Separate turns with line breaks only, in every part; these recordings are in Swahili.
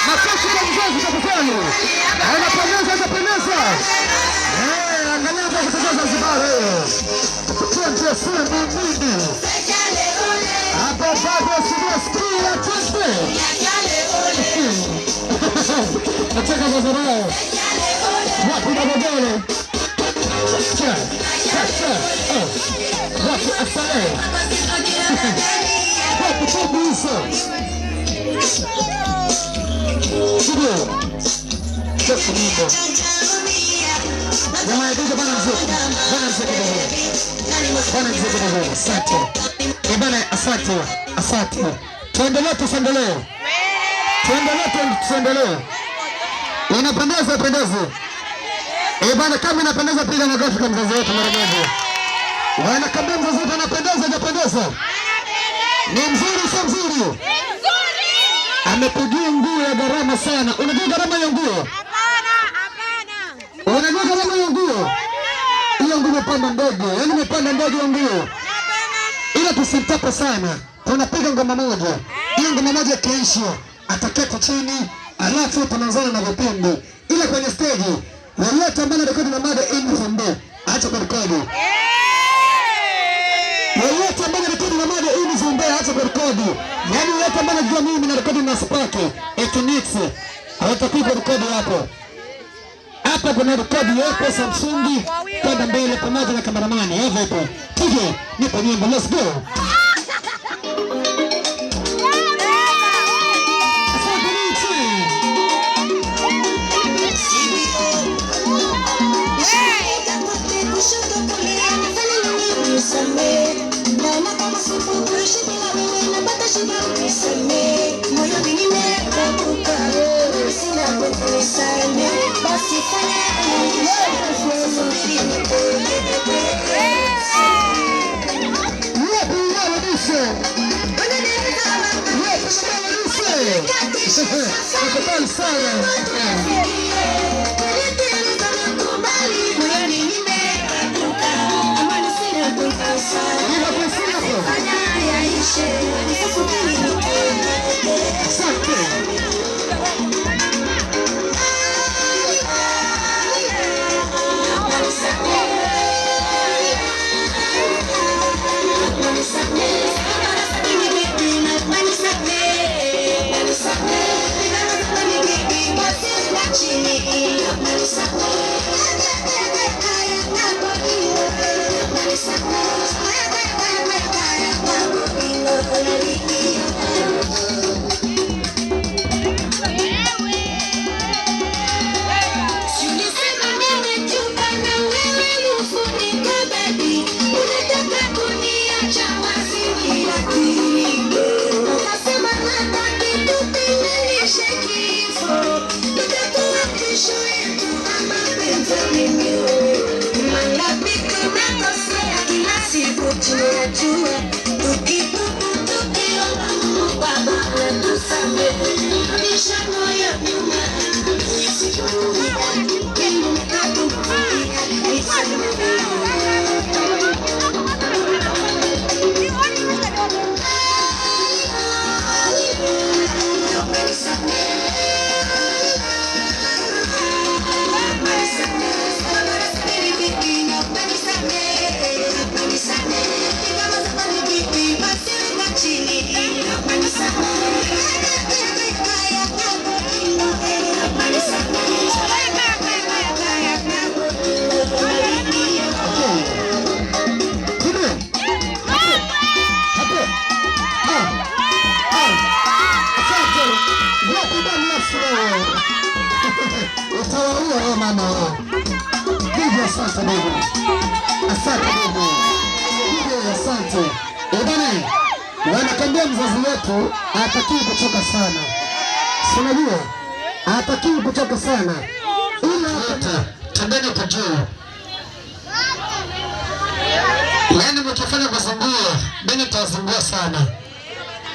Makofi kwa mzazi tafadhali. Anapendeza. Angalia kwa kutoka Zanzibar. Twende sana mimi. Hapo bado sikia twende. Nataka Zanzibar. Wapi Morogoro? Wapi Asale? Wapi Tubuso? Studio. Sasa mambo. Jamaa yetu bana mzee. Bana mzee. Asante. Bana asante. Tuendelee. Inapendeza. Bana kama inapendeza piga makofi kwa mzazi wetu mara moja. Bana kama mzazi wetu anapendeza. Ni mzuri sio mzuri? Amepigia nguo ya gharama sana. Unajua gharama ya nguo?
Hapana.
Unajua gharama ya nguo? Hiyo nguo imepanda ndege. Yaani imepanda ndege ya nguo. Ila tusimtape sana. Tunapiga ngoma moja. Hiyo ngoma moja kesho ataketi chini, alafu tunaanzana na vipindi. Ila kwenye stage, yeyote ambaye anarekodi na mada info acha kurekodi. Yeyote ambaye anarekodi na mada info acha kurekodi. Yaani yeyote ambaye anajua mimi narekodi na Sparky, Etonix, hawatapiga rekodi hapo. Hapa kuna rekodi yako Samsung kwenda mbele pamoja na kameramani. Hivyo hapo. Tuje, nipo nyimbo, let's go. Asante Mungu. Asante Mungu. Asante. Bwana, wanakwambia mzazi wetu hatakiwi kuchoka sana. Si unajua? Hatakiwi kuchoka sana. Ila hata tendeni kwa juu. Yaani mkifanya kuzungua, mimi nitazungua sana.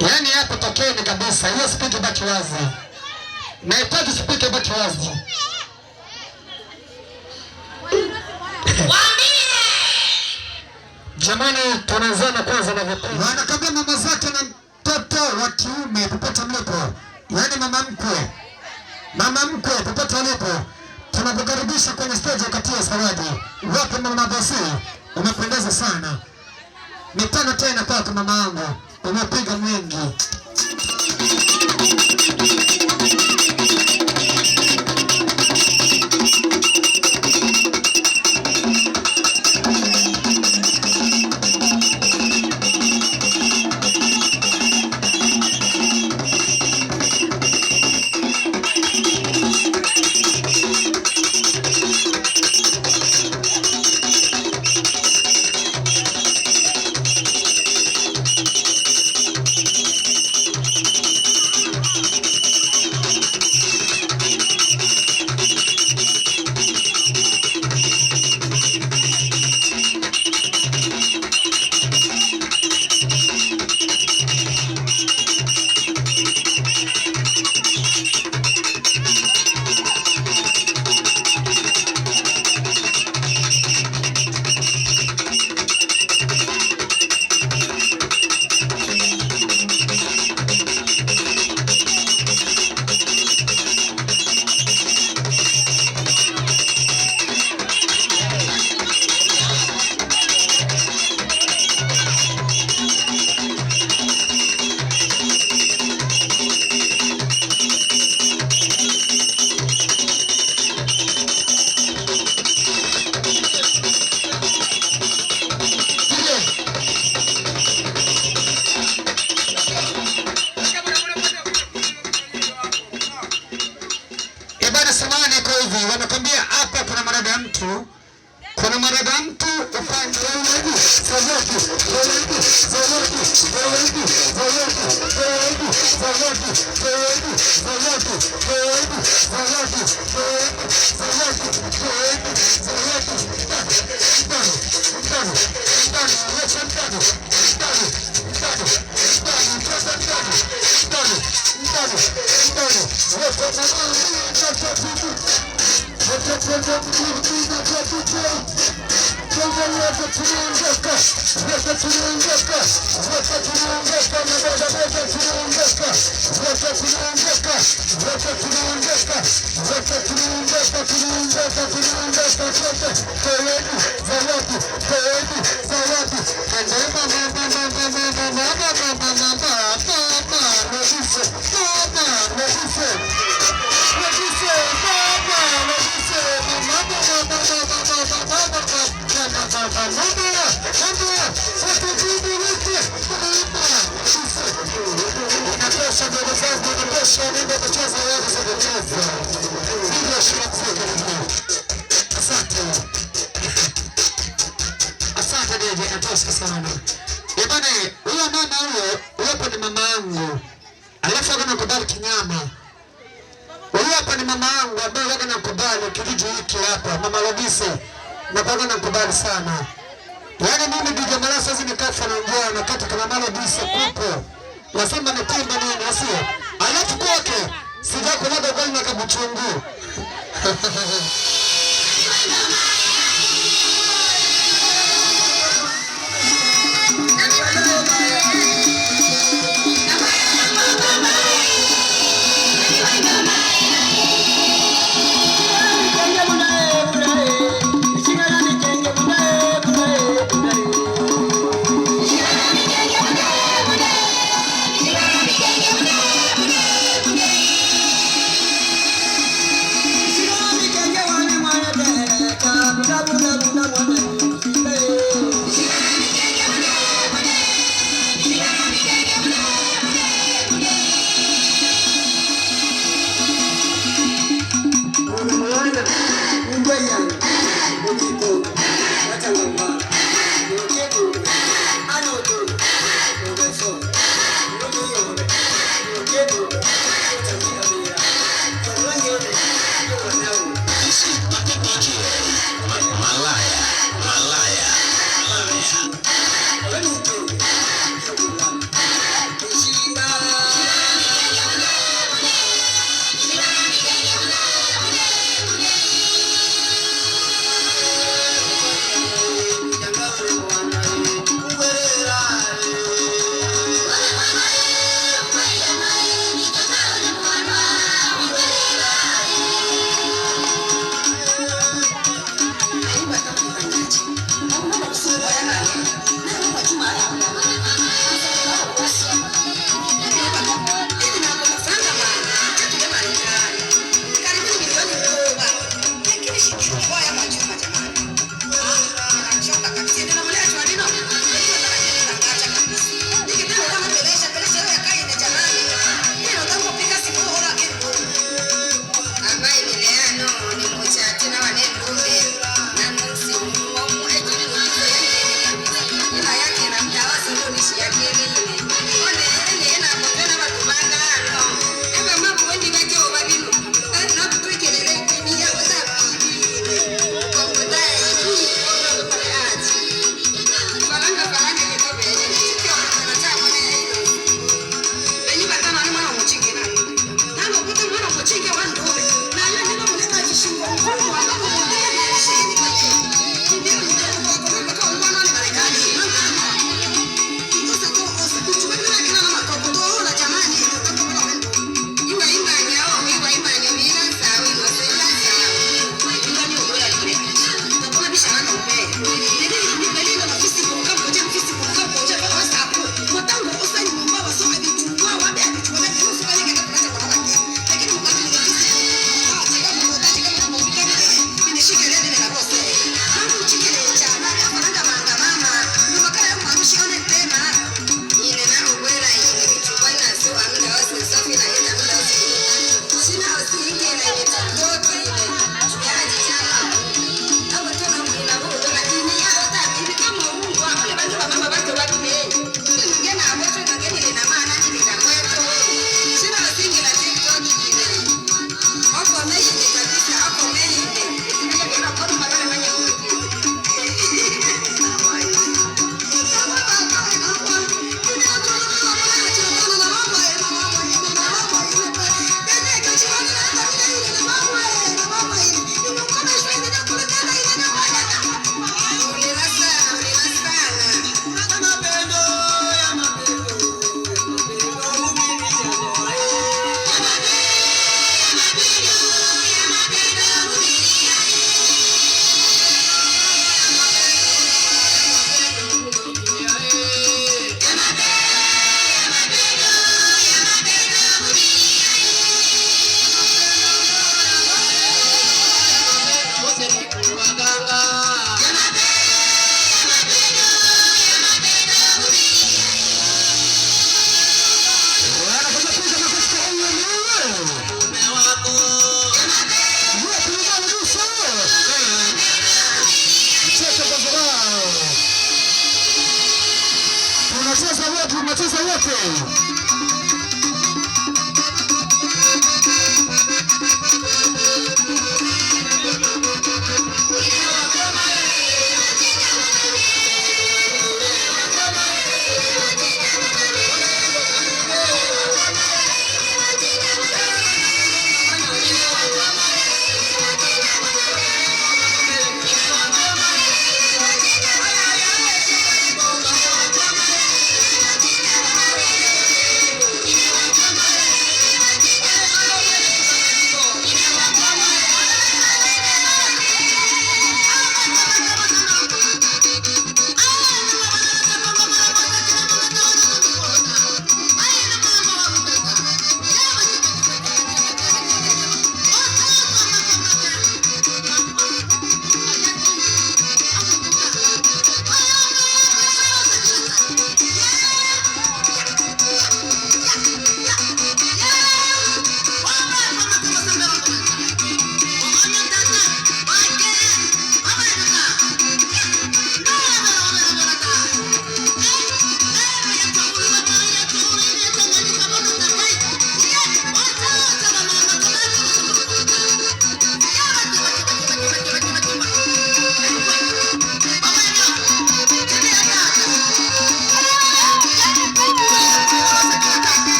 Yaani hapo tokeni kabisa. Hiyo spiki baki wazi. Nahitaji spiki baki wazi. Jamani, tunaanzana kwanza na vipimo. Wanakabia mama zake na mtoto wa kiume popote mlipo. Yaani mama mkwe popote ulipo. Tunakukaribisha kwenye stage wakati ya zawadi. Wapi mama bosi? Umependeza sana. Mitano tena kwako mama yangu. Umepiga mwingi. Wanakwambia hapa kuna marada mtu upande huyo mama huyo ni mama yangu. Alafu anakubali kinyama. Huyo hapa ni mama yangu ambaye anakubali kijiji hiki hapa, Mama Lobise. Na bado nakubali sana. Yaani mimi DJ Malasa hizi nikafa na njaa na kati kama Mama Lobise kupo. Lazima nitimba nini asio. Alafu kwake sijakulaga gani na kabuchungu.
Kenya
tunacheza wote.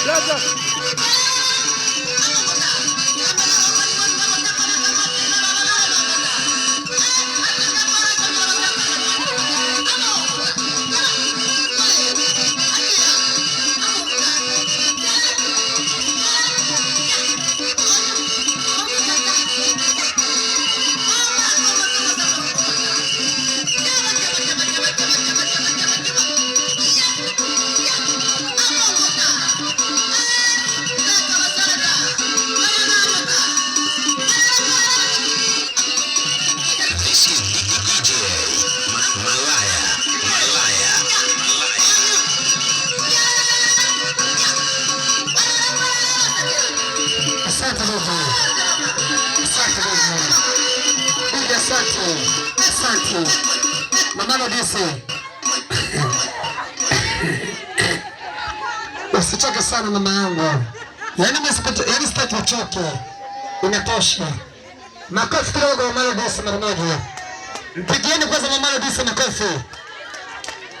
Blaza.
Asante Mama Lodisi, usichoke sana mama yangu, yaani sitaki uchoke, inatosha. Makofi kidogo Mama Lodisi mara moja. Mpigieni kwanza Mama Lodisi makofi.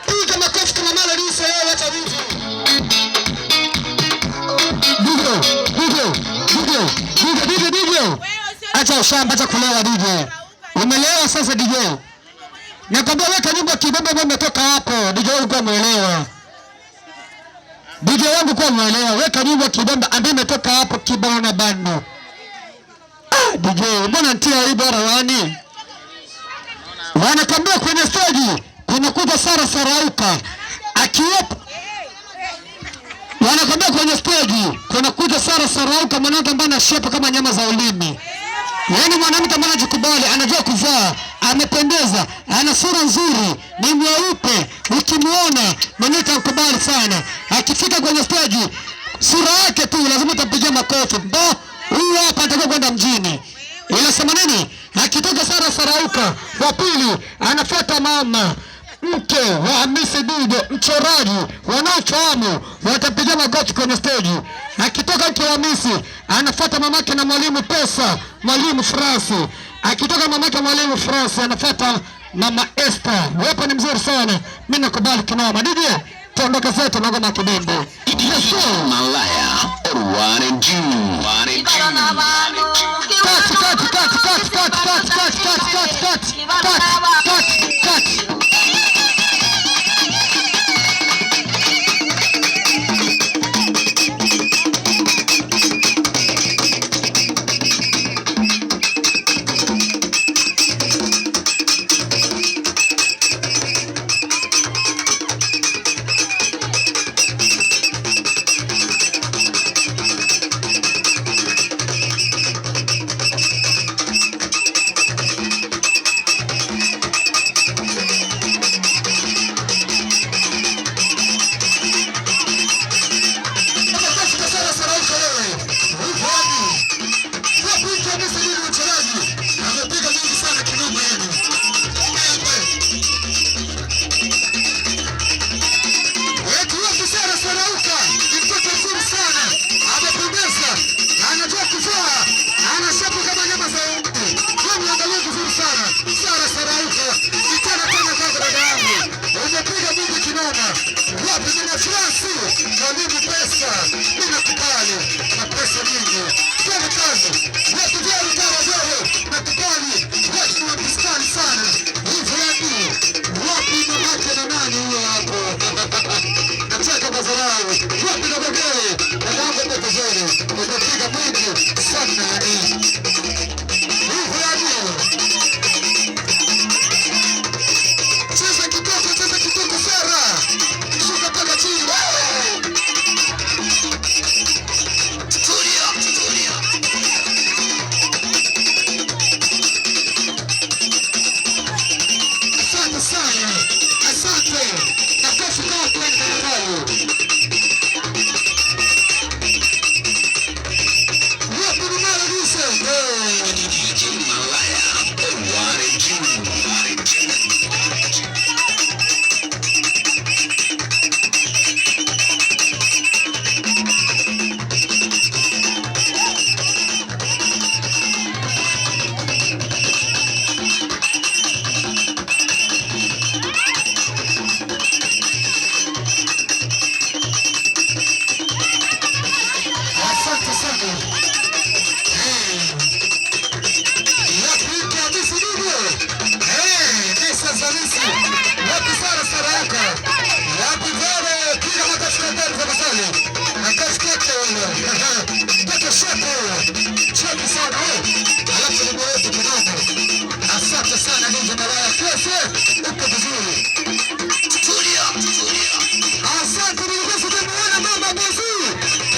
Piga makofi kwa Mama Lodisi leo, acha wivu. DJ. Acha ushamba, acha kulewa DJ. Umelewa sasa DJ. Nakwambia weka nyimbo kibomba ambayo imetoka hapo. DJ wangu kwa muelewa. DJ wangu kwa muelewa. Weka nyimbo kibomba ambayo imetoka hapo kibao na bando. mbona nitia aibu rawani? Wanakwambia kwenye stage kunakuja Sara Sarauka akiwepo. Wanakwambia kwenye stage kunakuja Sara Sarauka, mwanamke ambaye anashepa kama nyama za ulimi. Yaani mwanamke ambaye anajikubali, anajua kuvaa, amependeza, ana sura nzuri, ni mweupe, ukimuona mwenyewe utakubali sana. Akifika kwenye stage, sura yake tu lazima utapigia makofi. Huyu hapa anataka kwenda mjini. Inasema nini? Akitoka Sara Sarauka, wa pili anafuata mama mke wa Hamisi Dude, mchoraji. Wanaofahamu watapiga magoti kwenye stage. Akitoka mke wa Hamisi anafuata mamake na mwalimu Pesa, mwalimu Fransi. Akitoka mamake mwalimu Fransi anafuata mama Esther. Wepo ni mzuri sana, mimi nakubali kinoma. DJ tuondoke zetu na ngoma kibembe.
Malaya one and two.
Mwalimu Pesa, mimi nakubali na pesa nyingi. Kwa kazi, watu wao kama wewe nakubali, watu wa bistani sana. Hivi yani, wapi mamake na nani huyo hapo? Nataka bazarao, wapi na bagere? Ndio ndio tazere. Unapiga mwingi sana yani. Hivi yani. Cheza kitoko Sara. Shuka paka chini. Asante sana Ninja Malaya Kese, uko vizuri. Asante nilikuwa tumeona mama mzuri.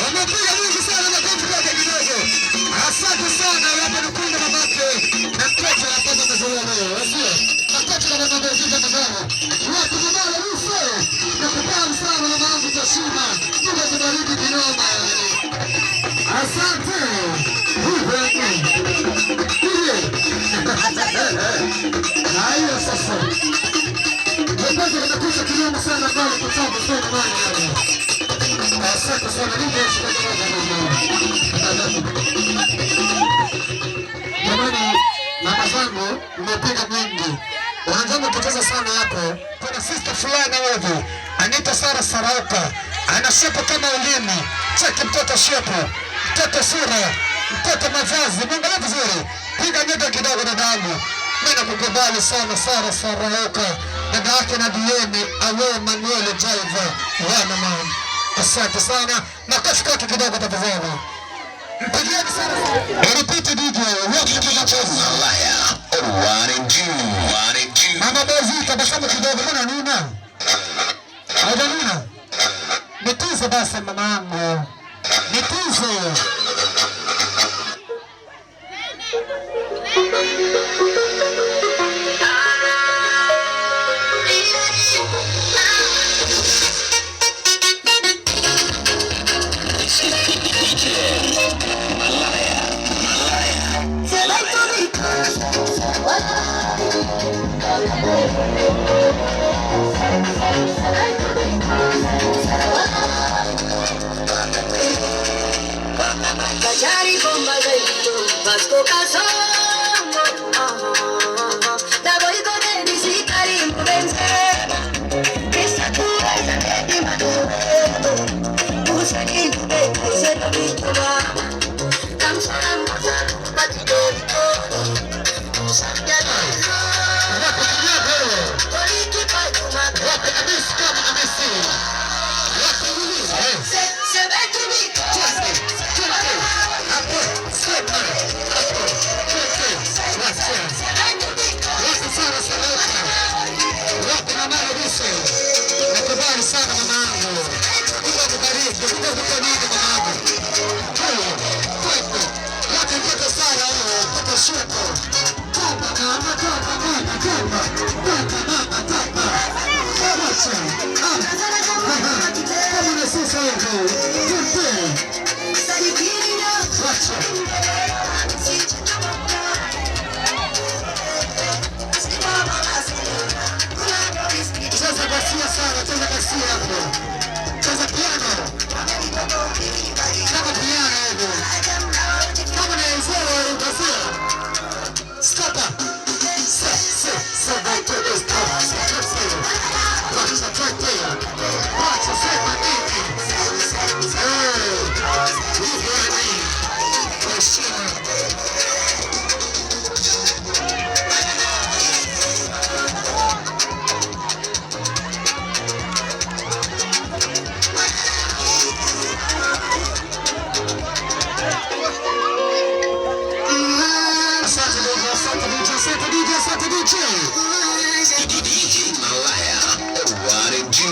Umepiga mingi sana na kitu kwake kidogo. Asante sana hapa nikunda babake na mtoto anapata mazoea leo. Sio? Mtoto kama mama mzuri mzao. Watu mama ruhusa. Nakubali sana mama wangu Tashima. Mungu akubariki kinoma. Asante. Haya sasa. Mpenzi anakuja kidogo sana kwa sababu sio mwana hapa. Asante sana ndio jamani, mama zangu mmepiga mengi. Wanaanza kucheza sana hapo. Kuna sister fulani hivi anaitwa Sara Sarauka. Anashepa kama ulimi. Cheki mtoto shepo. Mtoto sura. Mtoto mavazi. Mwangalie vizuri. Piga nyota kidogo dadangu. Mimi nakukubali sana Sara Sarauka. Dada yake na Dieni Awe Manuel Jaiva. Wana mama. Asante sana. Makofi kwake kidogo tafadhali. Repeat DJ, wote tunacheza.
Malaya, Erwan Ju.
Mama Bozi, tabasamu kidogo, mbona nuna? Haijanuna? Nituze basi mama yangu. Nituze.
Kajari bomba gaito, Vasco Caso. Da voy con el bicicari imprudente. Esa tu esa de maduro. Usa que tu vete se lo visto. Kamsam patito. Usa ya no. Se ve tu
nakubali sana mamangu. Mungu akubariki. Mungu akubariki mamangu. Wote mtoto sana huyo, mtoto shuko. Toka mama, toka mama, toka. Toka mama, toka. Wacha. Kama na sisi hivi. Tupe. Wacha. Cheza kasia sana, cheza kasia hapo. Cheza piano. Cheza piano hapo. Kama ni zero utasema. Skata. Se vai todo stop. Wacha twende. Wacha sema nini? Hivi ni. Heshima.
DJ Malaya, Erwan Ju.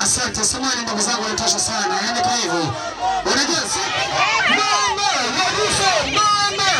Asante samani ndugu zangu, wanatosha sana. Yaani kwa hivyo unajua mama waduso mama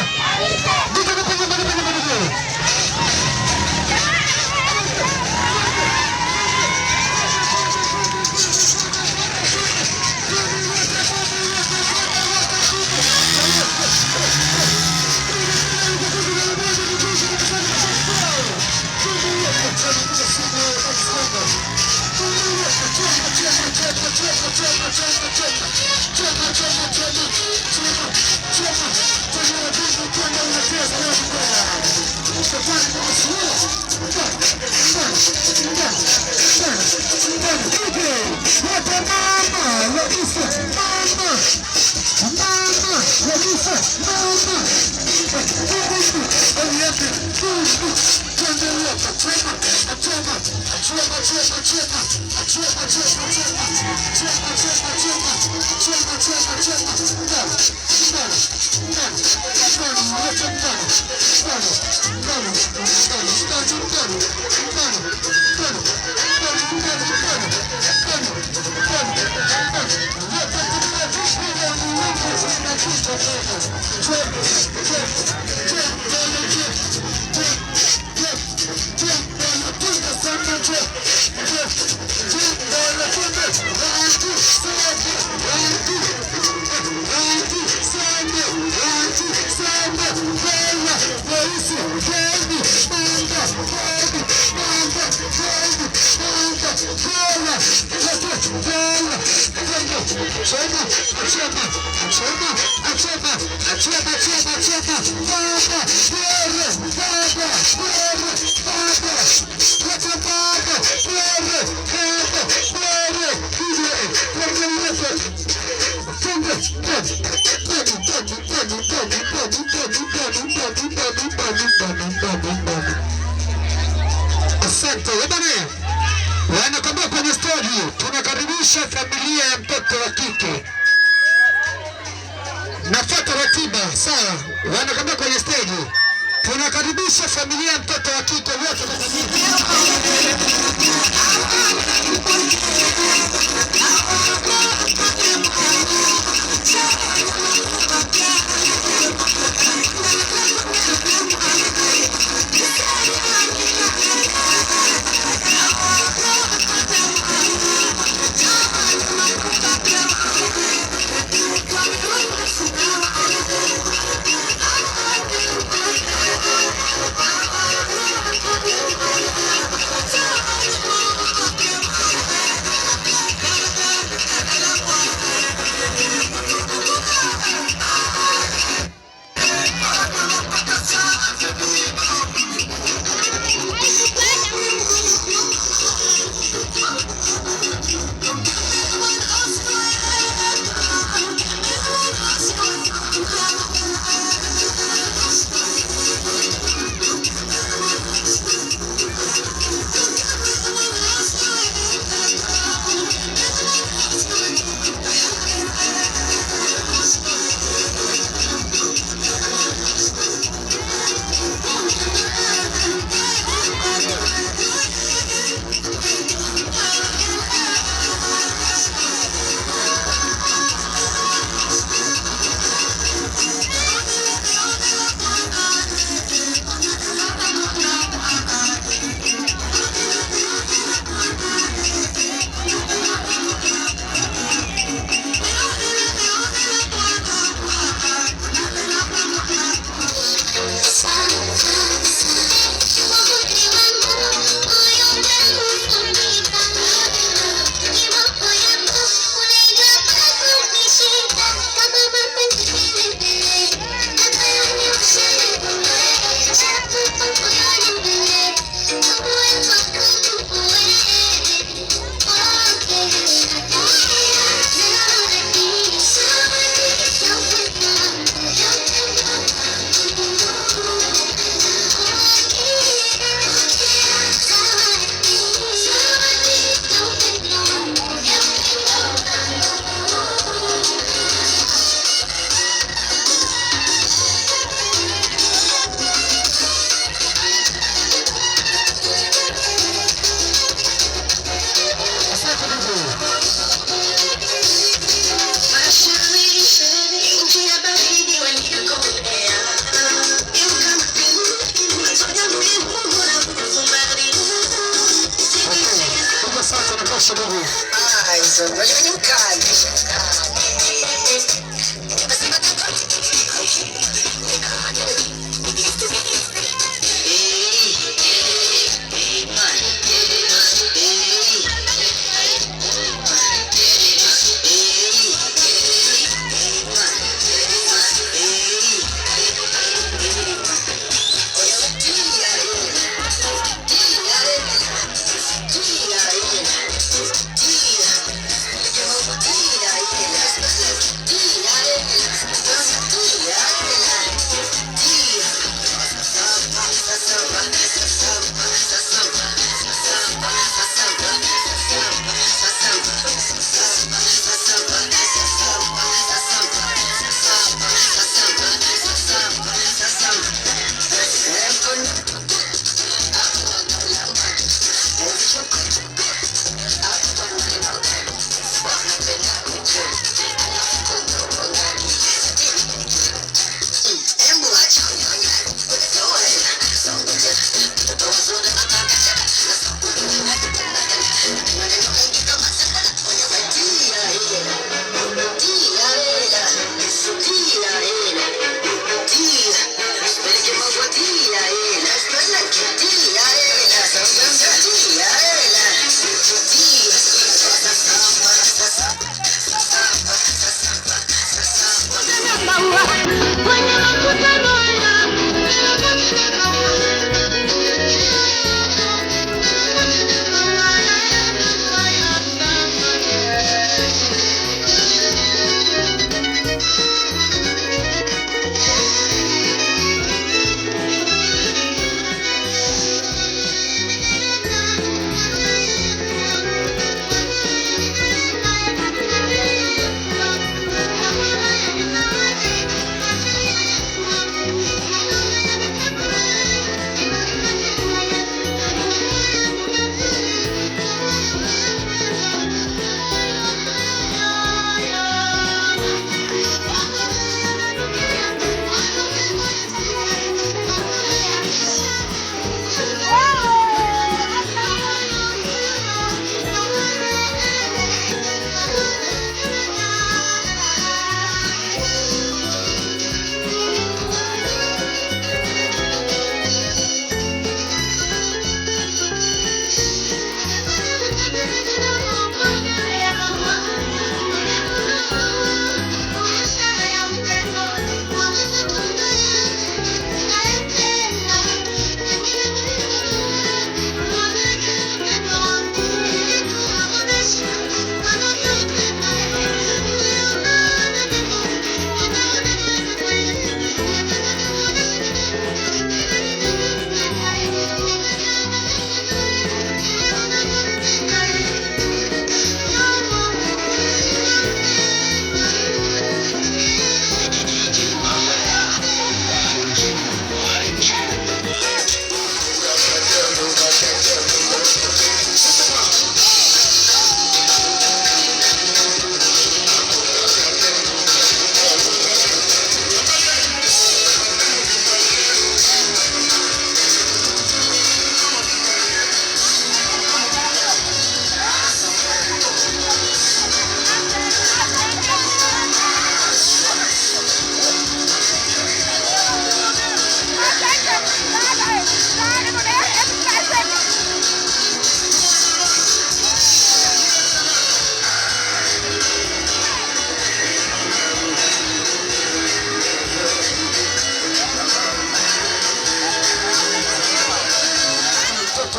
Asante. Wanakwambia kwenye stage tunakaribisha familia ya mtoto wa kike. Nafuata ratiba, sawa? Wanakwambia kwenye stage tunakaribisha familia ya mtoto wa kike wote.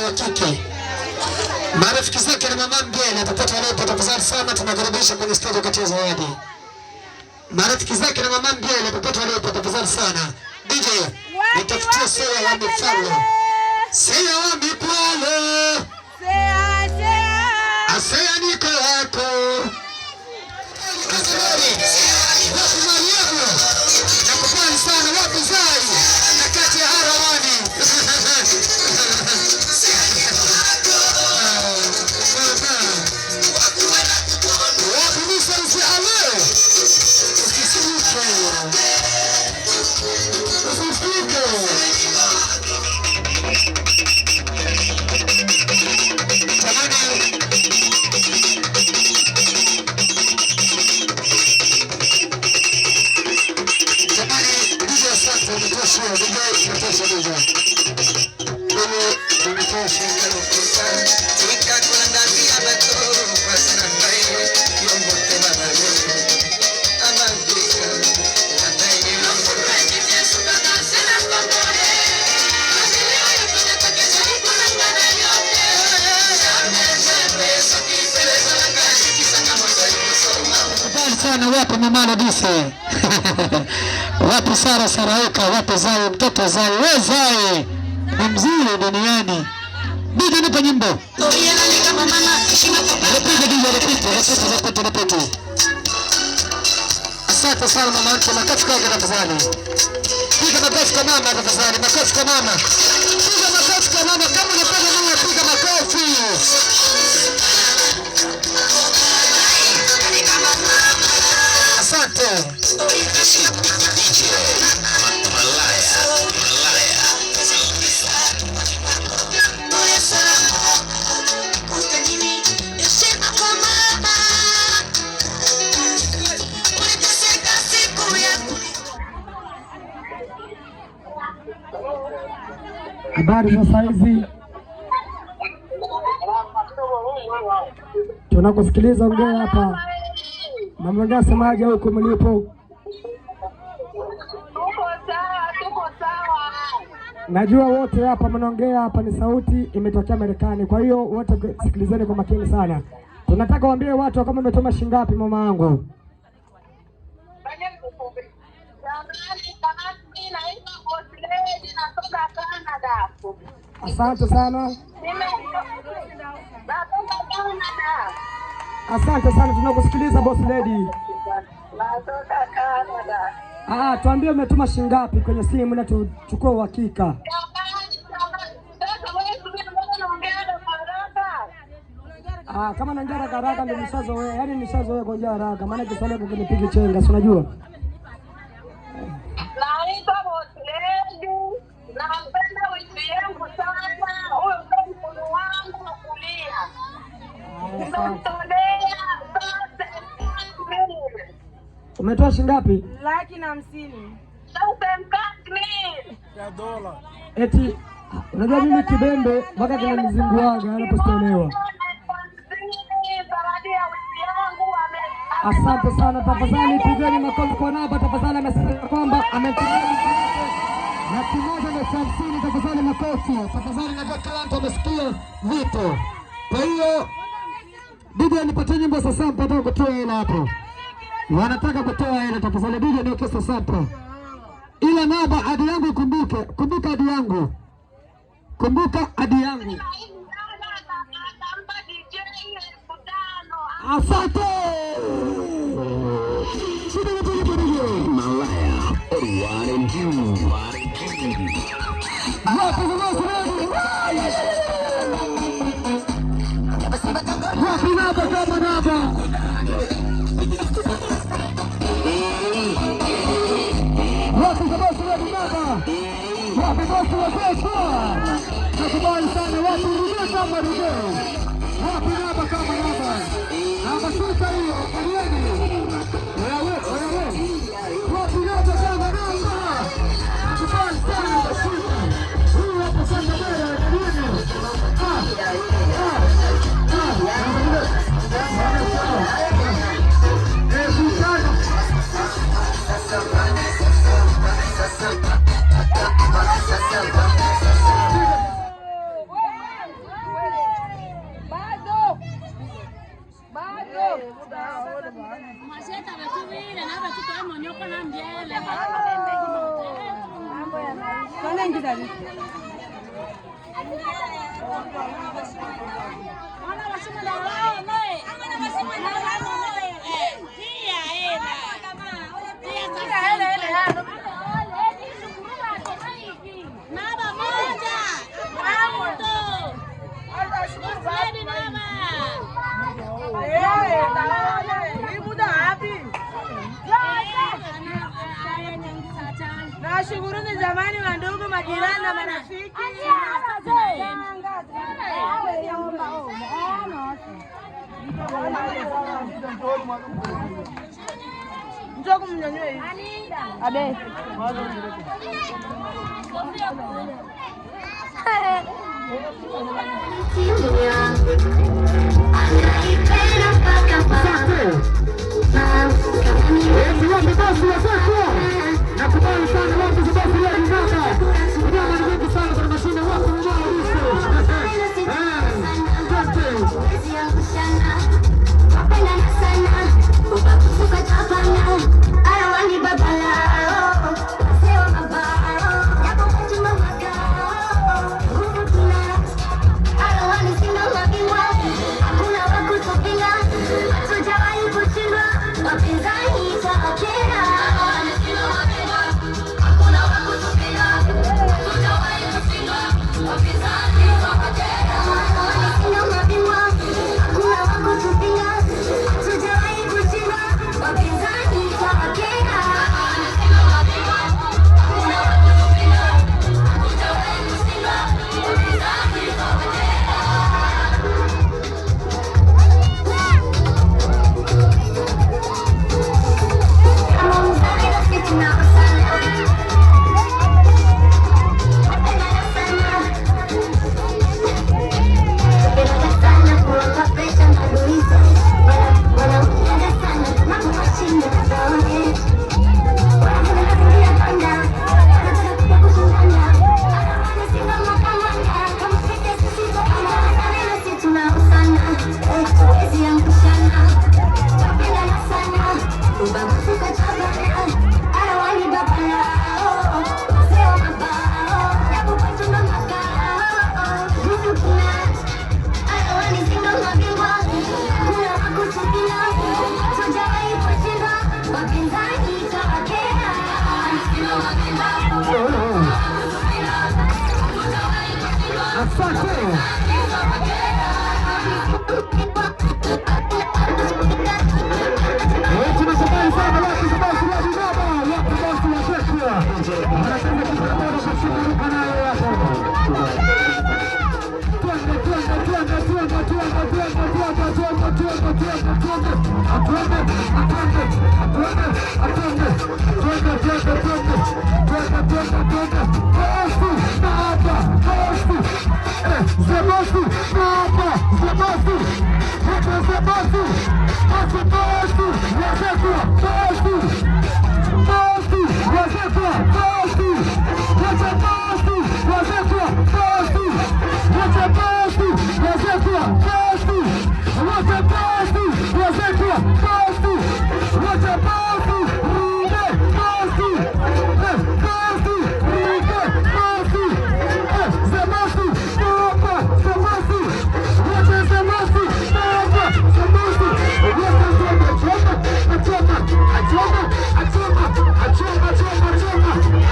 wa kike. Marafiki zake na mama mgeni atapata leo tafadhali sana, tunakaribisha kwenye stage kati ya zawadi. Marafiki zake na mama mgeni atapata leo tafadhali sana. DJ, nitafutia sera ya mfano. Sera wa mipwalo. Asea niko wako. Nakupenda sana wapi zai na kati ya harawani. Wapi misa usiale. Usisuluke. Usisuluke. sana wapi mama Dise. Wapi Sara Sarauka, wapi Zai mtoto Zai, wewe Zai ni mzuri duniani. Bidi nipe nyimbo. Repite. Asante sana mama yangu, makofi kwa tafadhali. Piga makofi kwa mama tafadhali, makofi kwa mama. Piga makofi kwa mama, kama unapenda mama piga makofi. Asante. Habari za saizi, tunakusikiliza, ongea hapa. Mama ngasa semaje huko mlipo?
Tuko sawa.
Najua wote hapa mnaongea hapa ni sauti imetokea Marekani. Kwa hiyo wote sikilizeni kwa makini sana. Tunataka waambie watu kama umetoma shingapi mama yangu. Asante sana. Asante sana, tunakusikiliza boss lady. Tuambie umetuma shingapi kwenye simu na tuchukue uhakika. Kama naongea haraka ndio nishazoea. Yaani nishazoea kuongea haraka. Maana Kiswahili kinipige chenga, si unajua?
Naitwa boss lady. Nampenda wifi yangu sana. Huyo ndio mkono wangu wa kulia.
Umetoa shingapi?
$150,000
ya dola. Eti unajua mimi kibembe mpaka kinanizinguaga anapostolewa. Asante sana, tafadhali pigeni makofi kwa namba tafadhali. Amesema kwamba amepiga na kimoja na 50, tafadhali makofi. Tafadhali najua kila mtu amesikia vitu. Kwa hiyo bibi anipatie nyimbo sasa, mpaka kutoa hela hapo. Wanataka kutoa hela, tafadhali bibi niweke sasa hapo. Ila namba hadi yangu ikumbuke. Kumbuka hadi yangu. Kumbuka hadi yangu. Asante.
Malaya, one and two.
Wapi namba kama namba? Wapi bosi wa namba? Wapi bosi wa pesa? Nakubali sana, wapi rudia kama rudia. Wapi namba kama namba? Namba sita hiyo, kalieni. Wewe. Wapi namba kama namba? Nakubali sana sita. Huyu hapa sasa mbele, kalieni.
Nawashukuruni jamani, wa ndugu, majirani na marafiki. Njoo kumnyanyue hivi. Abe.
Nakubali sana watu sababu leo ni namba. Nyama ni wengi sana kwa mashine wako mmoja uso.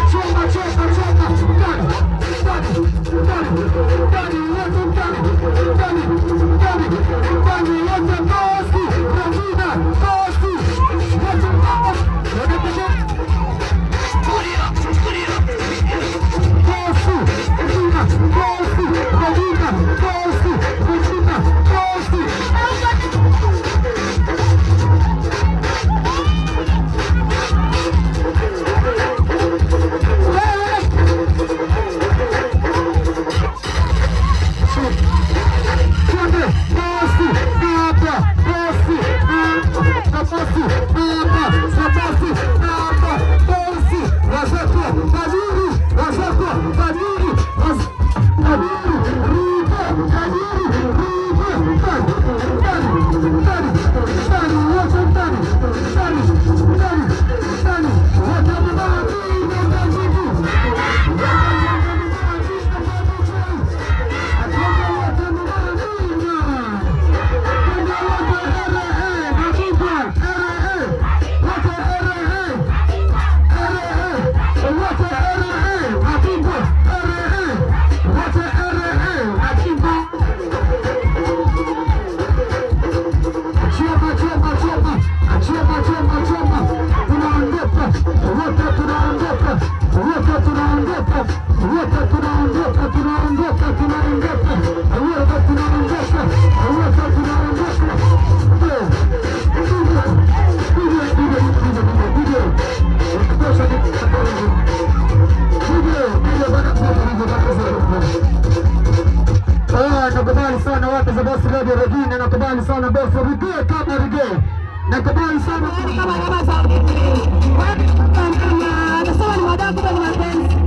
Achoma Nakubali sana watu za boss radio Regina, nakubali sana boss Regina kama Regina. Nakubali sana kama za nasema ni madam kwa mapenzi.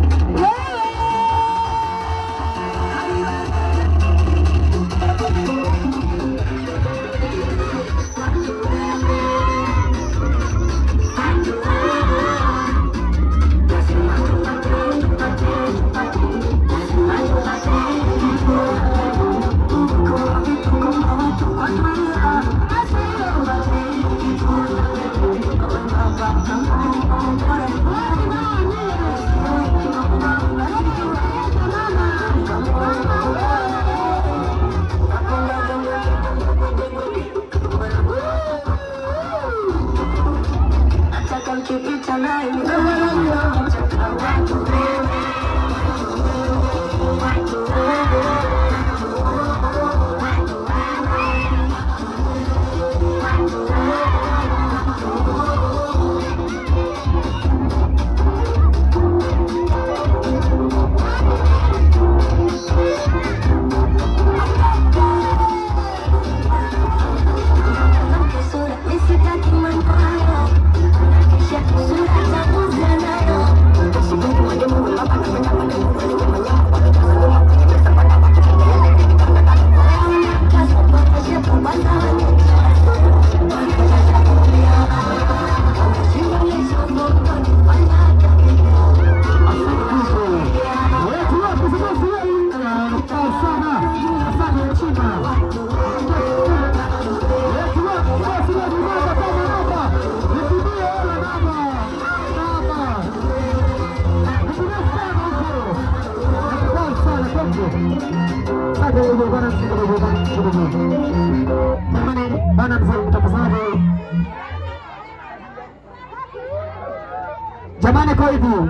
Jamani, kwa hivyo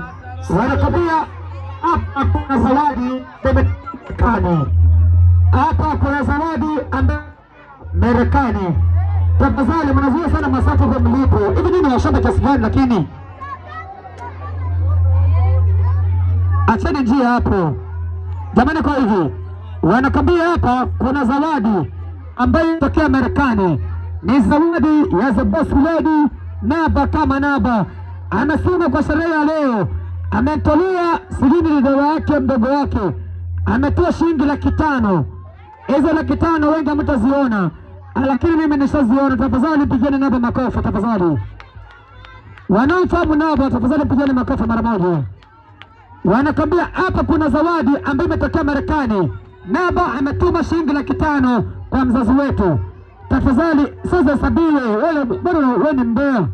wanakabia hapa kuna zawadi Marekani, hapa kuna zawadi Marekani. Tafadhali mnazuia sana masafa kwa mlipo hivi, nini washamba kiasi gani? Lakini acheni njia hapo jamani. Kwa hivyo wanakabia hapa kuna zawadi ambayo inatokea Marekani, ni zawadi ya The Boss Lady Naba kama Naba. Amesema kwa sherehe ya leo ametolea shilingi mdogo wake mdogo wake ametoa shilingi 500,000. Hizo 500,000 wengi mtaziona, lakini mimi nishaziona. Tafadhali pigeni Naba makofi tafadhali. Wanaofahamu Naba tafadhali pigeni makofi mara moja. Wanakambia hapa kuna zawadi ambayo imetokea Marekani. Naba ametuma shilingi 500,000 kwa mzazi wetu. Tafadhali sasa sabiwe wewe bado wewe ni mbea.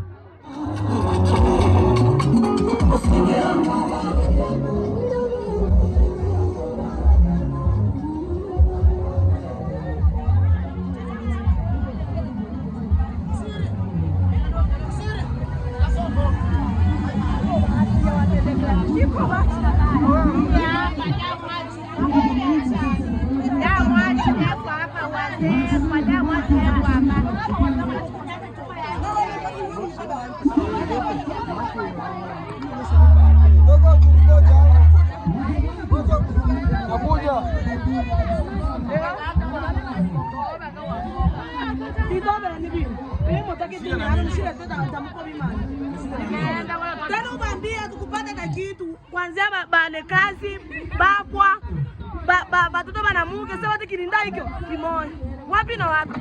Tena ubambia tukupata na kitu kwanzia bale kazi bakwa batoto bana muke sasa wote kilinda hikyo kimoja wapi na wapi.